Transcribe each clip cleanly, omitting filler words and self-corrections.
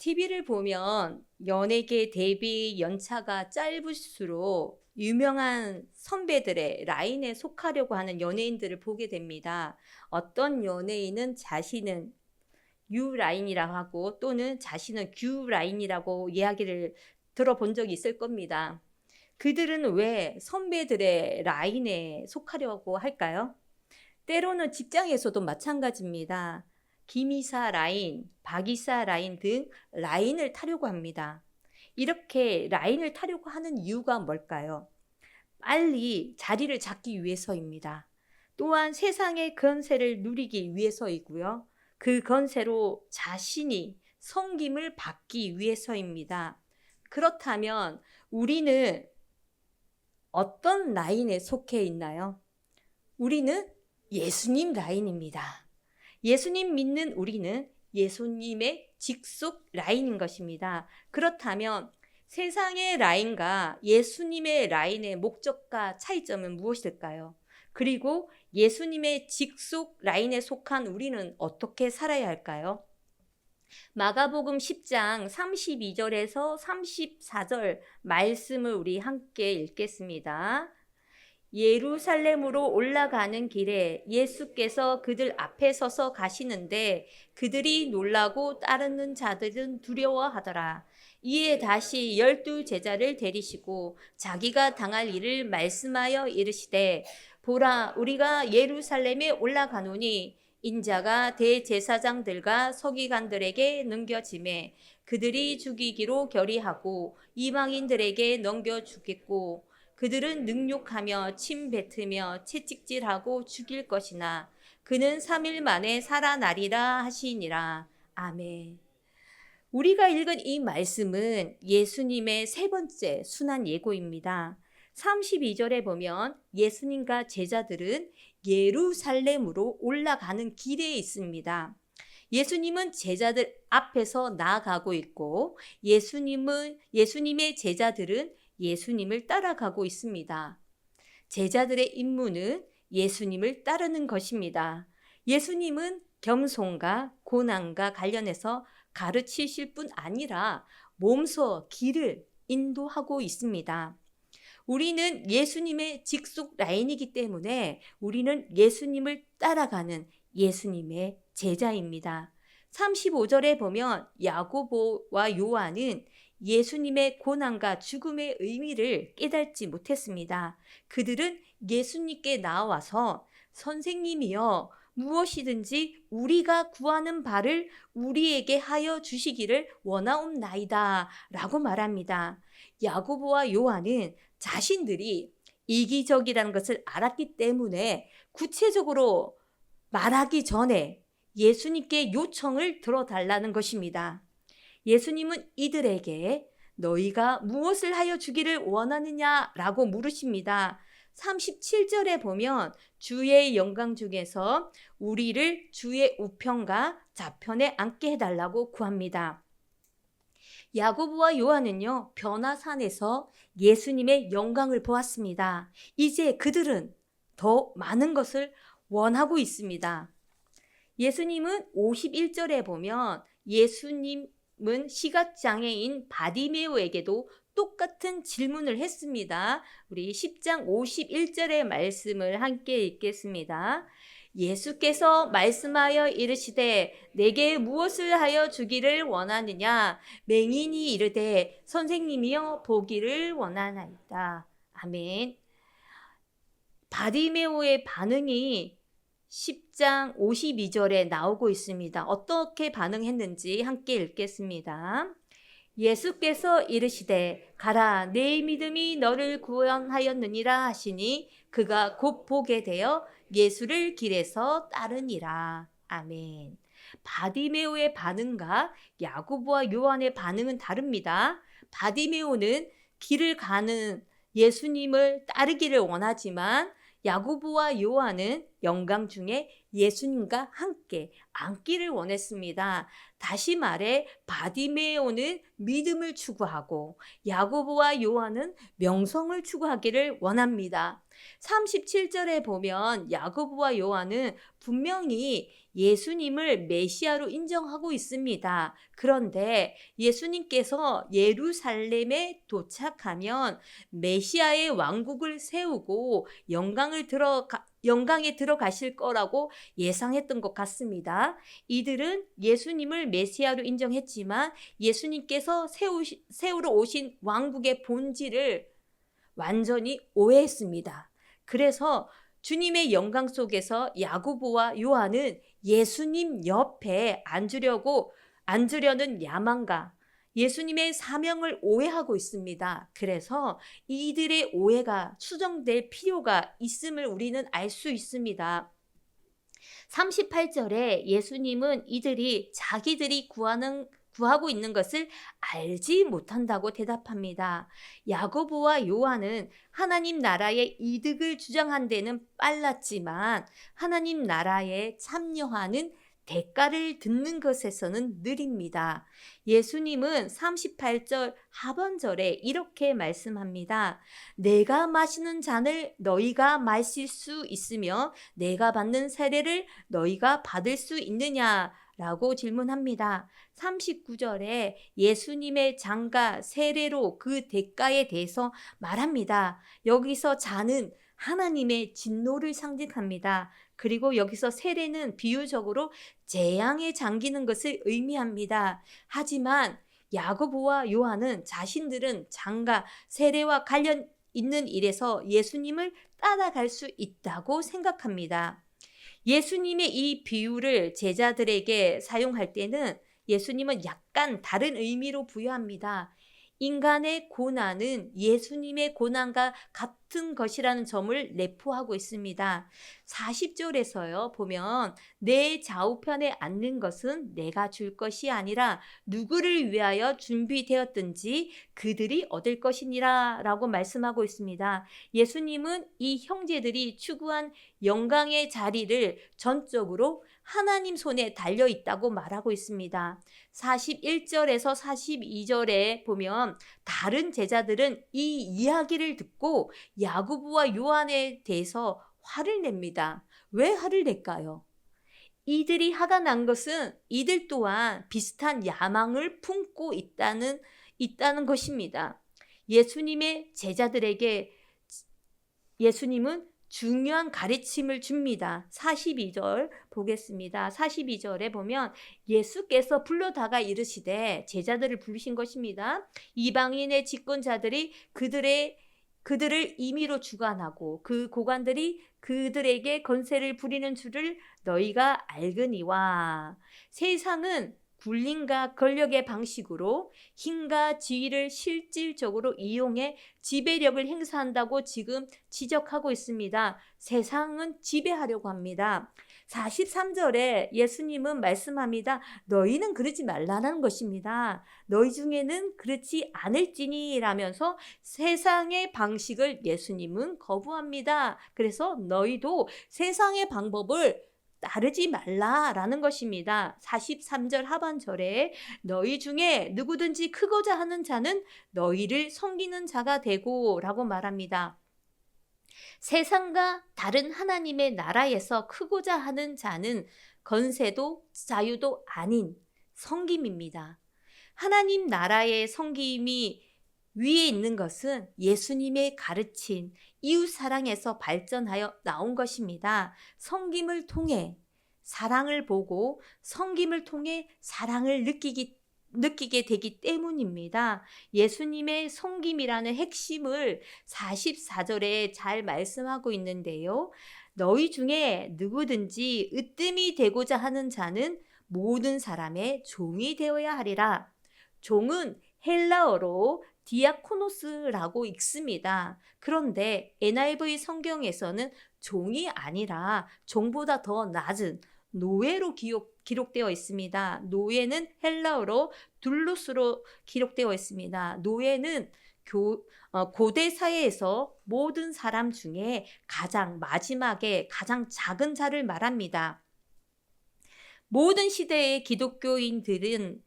TV를 보면 연예계 데뷔 연차가 짧을수록 유명한 선배들의 라인에 속하려고 하는 연예인들을 보게 됩니다. 어떤 연예인은 자신은 U 라인이라고 하고 또는 자신은 Q 라인이라고 이야기를 들어본 적이 있을 겁니다. 그들은 왜 선배들의 라인에 속하려고 할까요? 때로는 직장에서도 마찬가지입니다. 김이사 라인, 박이사 라인 등 라인을 타려고 합니다. 이렇게 라인을 타려고 하는 이유가 뭘까요? 빨리 자리를 잡기 위해서입니다. 또한 세상의 권세를 누리기 위해서이고요. 그 권세로 자신이 섬김을 받기 위해서입니다. 그렇다면 우리는 어떤 라인에 속해 있나요? 우리는 예수님 라인입니다. 예수님 믿는 우리는 예수님의 직속 라인인 것입니다. 그렇다면 세상의 라인과 예수님의 라인의 목적과 차이점은 무엇일까요? 그리고 예수님의 직속 라인에 속한 우리는 어떻게 살아야 할까요? 마가복음 10장 32절에서 34절 말씀을 우리 함께 읽겠습니다. 예루살렘으로 올라가는 길에 예수께서 그들 앞에 서서 가시는데 그들이 놀라고 따르는 자들은 두려워하더라. 이에 다시 12 제자를 데리시고 자기가 당할 일을 말씀하여 이르시되 보라 우리가 예루살렘에 올라가노니 인자가 대제사장들과 서기관들에게 넘겨지매 그들이 죽이기로 결의하고 이방인들에게 넘겨주겠고 그들은 능욕하며 침 뱉으며 채찍질하고 죽일 것이나 그는 3일 만에 살아나리라 하시니라. 아멘. 우리가 읽은 이 말씀은 예수님의 세 번째 순환 예고입니다. 32절에 보면 예수님과 제자들은 예루살렘으로 올라가는 길에 있습니다. 예수님은 제자들 앞에서 나아가고 있고 예수님의 제자들은 예수님을 따라가고 있습니다. 제자들의 임무는 예수님을 따르는 것입니다. 예수님은 겸손과 고난과 관련해서 가르치실 뿐 아니라 몸소 길을 인도하고 있습니다. 우리는 예수님의 직속 라인이기 때문에 우리는 예수님을 따라가는 예수님의 제자입니다. 35절에 보면 야고보와 요한은 예수님의 고난과 죽음의 의미를 깨닫지 못했습니다. 그들은 예수님께 나와서 선생님이여 무엇이든지 우리가 구하는 바를 우리에게 하여 주시기를 원하옵나이다 라고 말합니다. 야고보와 요한은 자신들이 이기적이라는 것을 알았기 때문에 구체적으로 말하기 전에 예수님께 요청을 들어달라는 것입니다. 예수님은 이들에게 너희가 무엇을 하여 주기를 원하느냐라고 물으십니다. 37절에 보면 주의 영광 중에서 우리를 주의 우편과 좌편에 앉게 해달라고 구합니다. 야고보와 요한은요, 변화산에서 예수님의 영광을 보았습니다. 이제 그들은 더 많은 것을 원하고 있습니다. 예수님은 51절에 보면 예수님은 시각장애인 바디메오에게도 똑같은 질문을 했습니다. 우리 10장 51절의 말씀을 함께 읽겠습니다. 예수께서 말씀하여 이르시되 내게 무엇을 하여 주기를 원하느냐 맹인이 이르되 선생님이여 보기를 원하나이다. 아멘. 바디메오의 반응이 10장 52절에 나오고 있습니다. 어떻게 반응했는지 함께 읽겠습니다. 예수께서 이르시되 가라 내 믿음이 너를 구원하였느니라 하시니 그가 곧 보게 되어 예수를 길에서 따르니라. 아멘. 바디메오의 반응과 야고보와 요한의 반응은 다릅니다. 바디메오는 길을 가는 예수님을 따르기를 원하지만 야고보와 요한은 영광 중에 예수님과 함께 앉기를 원했습니다. 다시 말해 바디메오는 믿음을 추구하고 야고보와 요한은 명성을 추구하기를 원합니다. 37절에 보면 야고보와 요한은 분명히 예수님을 메시아로 인정하고 있습니다. 그런데 예수님께서 예루살렘에 도착하면 메시아의 왕국을 세우고 영광에 들어가실 거라고 예상했던 것 같습니다. 이들은 예수님을 메시아로 인정했지만 예수님께서 세우러 오신 왕국의 본질을 완전히 오해했습니다. 그래서 주님의 영광 속에서 야고보와 요한은 예수님 옆에 앉으려는 야망과 예수님의 사명을 오해하고 있습니다. 그래서 이들의 오해가 수정될 필요가 있음을 우리는 알 수 있습니다. 38절에 예수님은 이들이 자기들이 구하고 있는 것을 알지 못한다고 대답합니다. 야고보와 요한은 하나님 나라의 이득을 주장한 데는 빨랐지만 하나님 나라에 참여하는 대가를 듣는 것에서는 느립니다. 예수님은 38절 하반절에 이렇게 말씀합니다. 내가 마시는 잔을 너희가 마실 수 있으며 내가 받는 세례를 너희가 받을 수 있느냐? 라고 질문합니다. 39절에 예수님의 잔과 세례로 그 대가에 대해서 말합니다. 여기서 잔은 하나님의 진노를 상징합니다. 그리고 여기서 세례는 비유적으로 재앙에 잠기는 것을 의미합니다. 하지만 야고보와 요한은 자신들은 잔과 세례와 관련 있는 일에서 예수님을 따라갈 수 있다고 생각합니다. 예수님의 이 비유를 제자들에게 사용할 때는 예수님은 약간 다른 의미로 부여합니다. 인간의 고난은 예수님의 고난과 같은 것이라는 점을 내포하고 있습니다. 40절에서요 보면 내 좌우편에 앉는 것은 내가 줄 것이 아니라 누구를 위하여 준비되었든지 그들이 얻을 것이니라 라고 말씀하고 있습니다. 예수님은 이 형제들이 추구한 영광의 자리를 전적으로 하나님 손에 달려 있다고 말하고 있습니다. 41절에서 42절에 보면 다른 제자들은 이 이야기를 듣고 야고보와 요한에 대해서 화를 냅니다. 왜 화를 낼까요? 이들이 화가 난 것은 이들 또한 비슷한 야망을 품고 있다는 것입니다. 예수님의 제자들에게 예수님은 중요한 가르침을 줍니다. 42절 보겠습니다. 42절에 보면 예수께서 불러다가 이르시되 제자들을 부르신 것입니다. 이방인의 집권자들이 그들을 임의로 주관하고 그 고관들이 그들에게 권세를 부리는 줄을 너희가 알거니와 세상은 군림과 권력의 방식으로 힘과 지위를 실질적으로 이용해 지배력을 행사한다고 지금 지적하고 있습니다. 세상은 지배하려고 합니다. 43절에 예수님은 말씀합니다. 너희는 그러지 말라는 것입니다. 너희 중에는 그렇지 않을지니 라면서 세상의 방식을 예수님은 거부합니다. 그래서 너희도 세상의 방법을 따르지 말라라는 것입니다. 43절 하반절에 너희 중에 누구든지 크고자 하는 자는 너희를 섬기는 자가 되고 라고 말합니다. 세상과 다른 하나님의 나라에서 크고자 하는 자는 건세도 자유도 아닌 섬김입니다. 하나님 나라의 섬김이 위에 있는 것은 예수님의 가르친 이웃사랑에서 발전하여 나온 것입니다. 섬김을 통해 사랑을 보고 섬김을 통해 사랑을 느끼게 되기 때문입니다. 예수님의 섬김이라는 핵심을 44절에 잘 말씀하고 있는데요. 너희 중에 누구든지 으뜸이 되고자 하는 자는 모든 사람의 종이 되어야 하리라. 종은 헬라어로 디아코노스라고 읽습니다. 그런데 NIV 성경에서는 종이 아니라 종보다 더 낮은 노예로 기록되어 있습니다. 노예는 헬라어로 둘로스로 기록되어 있습니다. 노예는 고대 사회에서 모든 사람 중에 가장 마지막에 가장 작은 자를 말합니다. 모든 시대의 기독교인들은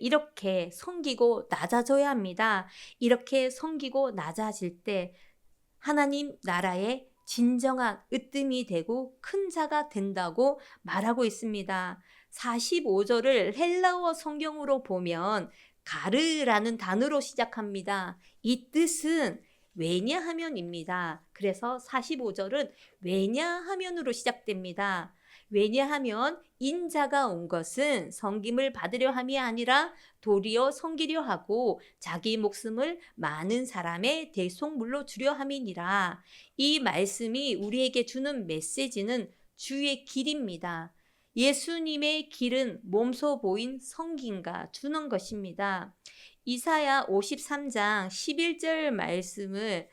이렇게 섬기고 낮아져야 합니다. 이렇게 섬기고 낮아질 때 하나님 나라의 진정한 으뜸이 되고 큰 자가 된다고 말하고 있습니다. 45절을 헬라어 성경으로 보면 가르라는 단어로 시작합니다. 이 뜻은 왜냐하면입니다. 그래서 45절은 왜냐하면으로 시작됩니다. 왜냐하면 인자가 온 것은 섬김을 받으려 함이 아니라 도리어 섬기려 하고 자기 목숨을 많은 사람의 대속물로 주려 함이니라. 이 말씀이 우리에게 주는 메시지는 주의 길입니다. 예수님의 길은 몸소 보인 성김과 주는 것입니다. 이사야 53장 11절 말씀을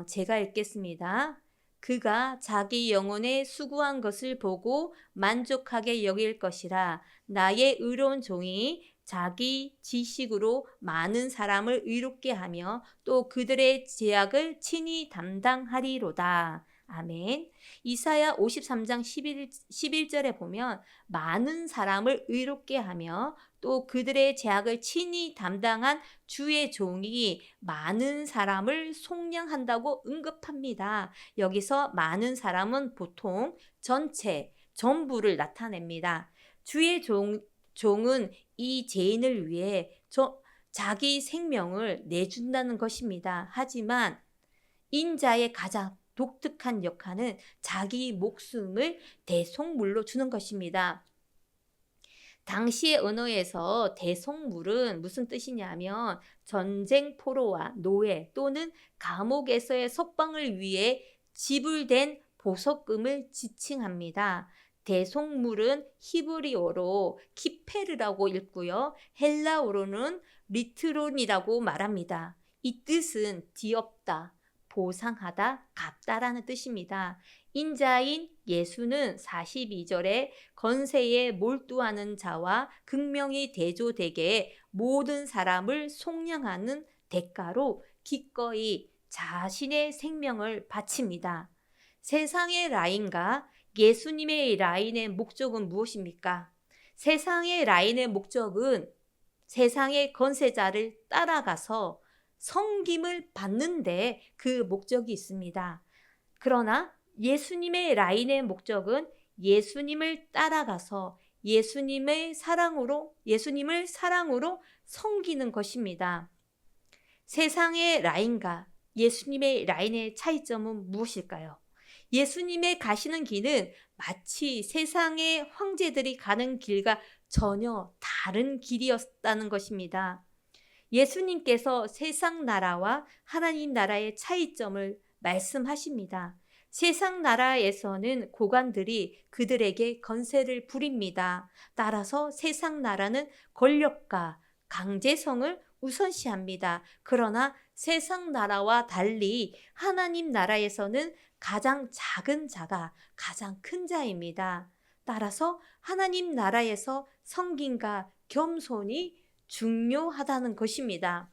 제가 읽겠습니다. 그가 자기 영혼에 수고한 것을 보고 만족하게 여길 것이라. 나의 의로운 종이 자기 지식으로 많은 사람을 의롭게 하며 또 그들의 죄악을 친히 담당하리로다. 아멘. 이사야 53장 11절에 보면 많은 사람을 의롭게 하며 또 그들의 죄악을 친히 담당한 주의 종이 많은 사람을 속량한다고 언급합니다. 여기서 많은 사람은 보통 전체, 전부를 나타냅니다. 주의 종은 이 죄인을 위해 자기 생명을 내준다는 것입니다. 하지만 인자의 가장 독특한 역할은 자기 목숨을 대속물로 주는 것입니다. 당시의 언어에서 대속물은 무슨 뜻이냐면 전쟁 포로와 노예 또는 감옥에서의 석방을 위해 지불된 보석금을 지칭합니다. 대속물은 히브리어로 키페르라고 읽고요. 헬라어로는 리트론이라고 말합니다. 이 뜻은 뒤엎다, 보상하다, 갚다라는 뜻입니다. 인자인 예수는 42절에 건세에 몰두하는 자와 극명히 대조되게 모든 사람을 속량하는 대가로 기꺼이 자신의 생명을 바칩니다. 세상의 라인과 예수님의 라인의 목적은 무엇입니까? 세상의 라인의 목적은 세상의 건세자를 따라가서 섬김을 받는데 그 목적이 있습니다. 그러나 예수님의 라인의 목적은 예수님을 따라가서 예수님을 사랑으로 섬기는 것입니다. 세상의 라인과 예수님의 라인의 차이점은 무엇일까요? 예수님의 가시는 길은 마치 세상의 황제들이 가는 길과 전혀 다른 길이었다는 것입니다. 예수님께서 세상 나라와 하나님 나라의 차이점을 말씀하십니다. 세상 나라에서는 고관들이 그들에게 건세를 부립니다. 따라서 세상 나라는 권력과 강제성을 우선시합니다. 그러나 세상 나라와 달리 하나님 나라에서는 가장 작은 자가 가장 큰 자입니다. 따라서 하나님 나라에서 섬김과 겸손이 중요하다는 것입니다.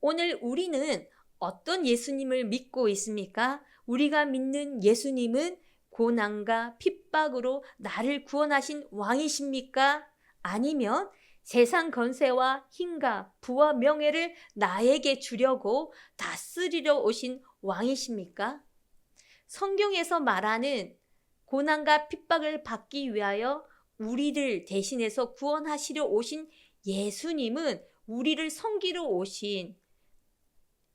오늘 우리는 어떤 예수님을 믿고 있습니까? 우리가 믿는 예수님은 고난과 핍박으로 나를 구원하신 왕이십니까? 아니면 세상 건세와 힘과 부와 명예를 나에게 주려고 다스리려 오신 왕이십니까? 성경에서 말하는 고난과 핍박을 받기 위하여 우리를 대신해서 구원하시려 오신 예수님은 우리를 섬기러 오신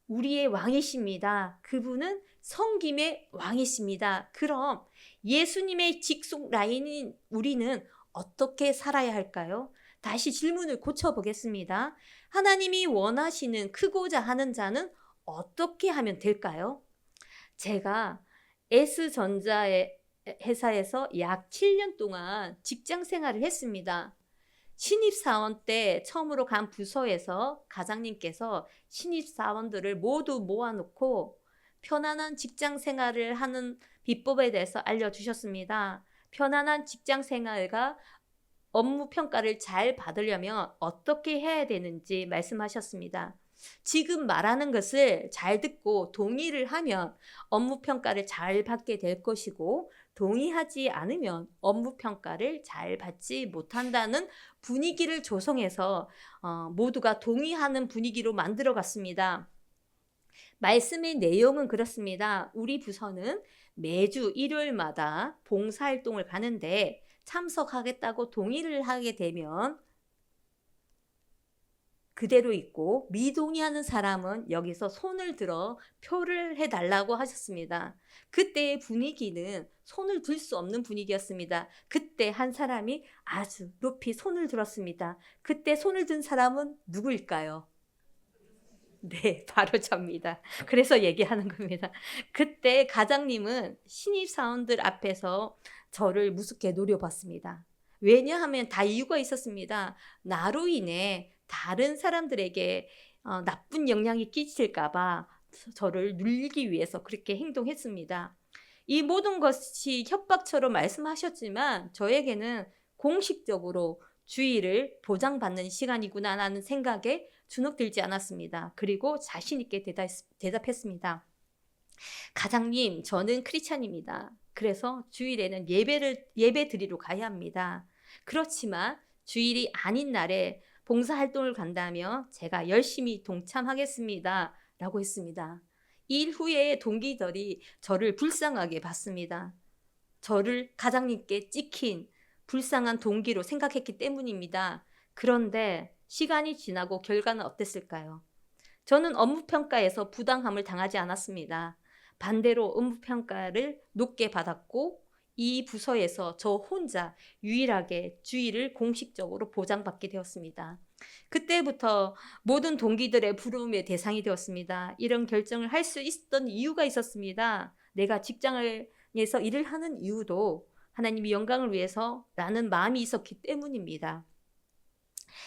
우리의 왕이십니다. 그분은 섬김의 왕이십니다. 그럼 예수님의 직속 라인인 우리는 어떻게 살아야 할까요? 다시 질문을 고쳐보겠습니다. 하나님이 원하시는 크고자 하는 자는 어떻게 하면 될까요? 제가 S전자의 회사에서 약 7년 동안 직장 생활을 했습니다. 신입사원 때 처음으로 간 부서에서 과장님께서 신입사원들을 모두 모아놓고 편안한 직장 생활을 하는 비법에 대해서 알려주셨습니다. 편안한 직장 생활과 업무 평가를 잘 받으려면 어떻게 해야 되는지 말씀하셨습니다. 지금 말하는 것을 잘 듣고 동의를 하면 업무 평가를 잘 받게 될 것이고 동의하지 않으면 업무 평가를 잘 받지 못한다는 분위기를 조성해서 모두가 동의하는 분위기로 만들어 갔습니다. 말씀의 내용은 그렇습니다. 우리 부서는 매주 일요일마다 봉사활동을 가는데 참석하겠다고 동의를 하게 되면 그대로 있고, 미동의하는 사람은 여기서 손을 들어 표를 해달라고 하셨습니다. 그때의 분위기는 손을 들 수 없는 분위기였습니다. 그때 한 사람이 아주 높이 손을 들었습니다. 그때 손을 든 사람은 누구일까요? 네, 바로 접니다. 그래서 얘기하는 겁니다. 그때 가장님은 신입사원들 앞에서 저를 무섭게 노려봤습니다. 왜냐하면 다 이유가 있었습니다. 나로 인해 다른 사람들에게 나쁜 영향이 끼칠까봐 저를 눌리기 위해서 그렇게 행동했습니다. 이 모든 것이 협박처럼 말씀하셨지만 저에게는 공식적으로 주의를 보장받는 시간이구나라는 생각에 주눅들지 않았습니다. 그리고 자신 있게 대답했습니다. 가장님, 저는 크리스찬입니다. 그래서 주일에는 예배 드리러 가야 합니다. 그렇지만 주일이 아닌 날에 봉사활동을 간다며 제가 열심히 동참하겠습니다. 라고 했습니다. 일 후에 동기들이 저를 불쌍하게 봤습니다. 저를 가장님께 찍힌 불쌍한 동기로 생각했기 때문입니다. 그런데 시간이 지나고 결과는 어땠을까요? 저는 업무평가에서 부당함을 당하지 않았습니다. 반대로 업무평가를 높게 받았고, 이 부서에서 저 혼자 유일하게 주의를 공식적으로 보장받게 되었습니다. 그때부터 모든 동기들의 부러움의 대상이 되었습니다. 이런 결정을 할 수 있었던 이유가 있었습니다. 내가 직장에서 일을 하는 이유도 하나님의 영광을 위해서라는 마음이 있었기 때문입니다.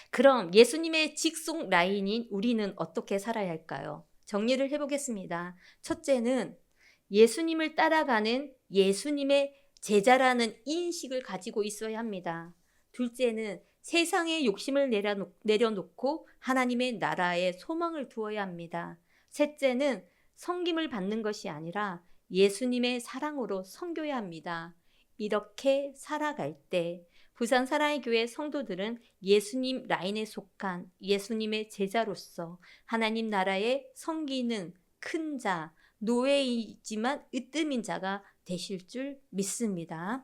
그럼 예수님의 직속 라인인 우리는 어떻게 살아야 할까요? 정리를 해보겠습니다. 첫째는 예수님을 따라가는 예수님의 제자라는 인식을 가지고 있어야 합니다. 둘째는 세상의 욕심을 내려놓고 하나님의 나라에 소망을 두어야 합니다. 셋째는 섬김을 받는 것이 아니라 예수님의 사랑으로 섬겨야 합니다. 이렇게 살아갈 때 부산 사랑의 교회 성도들은 예수님 라인에 속한 예수님의 제자로서 하나님 나라에 섬기는 큰 자, 노예이지만 으뜸인 자가 되실 줄 믿습니다.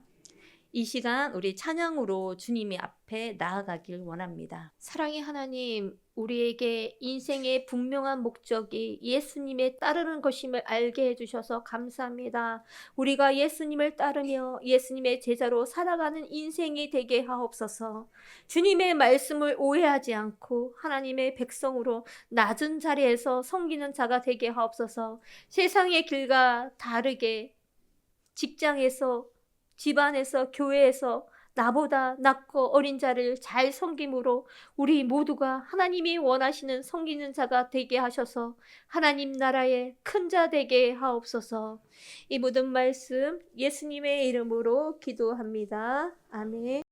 이 시간 우리 찬양으로 주님의 앞에 나아가길 원합니다. 사랑의 하나님, 우리에게 인생의 분명한 목적이 예수님에 따르는 것임을 알게 해주셔서 감사합니다. 우리가 예수님을 따르며 예수님의 제자로 살아가는 인생이 되게 하옵소서. 주님의 말씀을 오해하지 않고 하나님의 백성으로 낮은 자리에서 섬기는 자가 되게 하옵소서. 세상의 길과 다르게 직장에서, 집안에서, 교회에서 나보다 낮고 어린 자를 잘 섬김으로 우리 모두가 하나님이 원하시는 섬기는 자가 되게 하셔서 하나님 나라의 큰 자 되게 하옵소서. 이 모든 말씀 예수님의 이름으로 기도합니다. 아멘.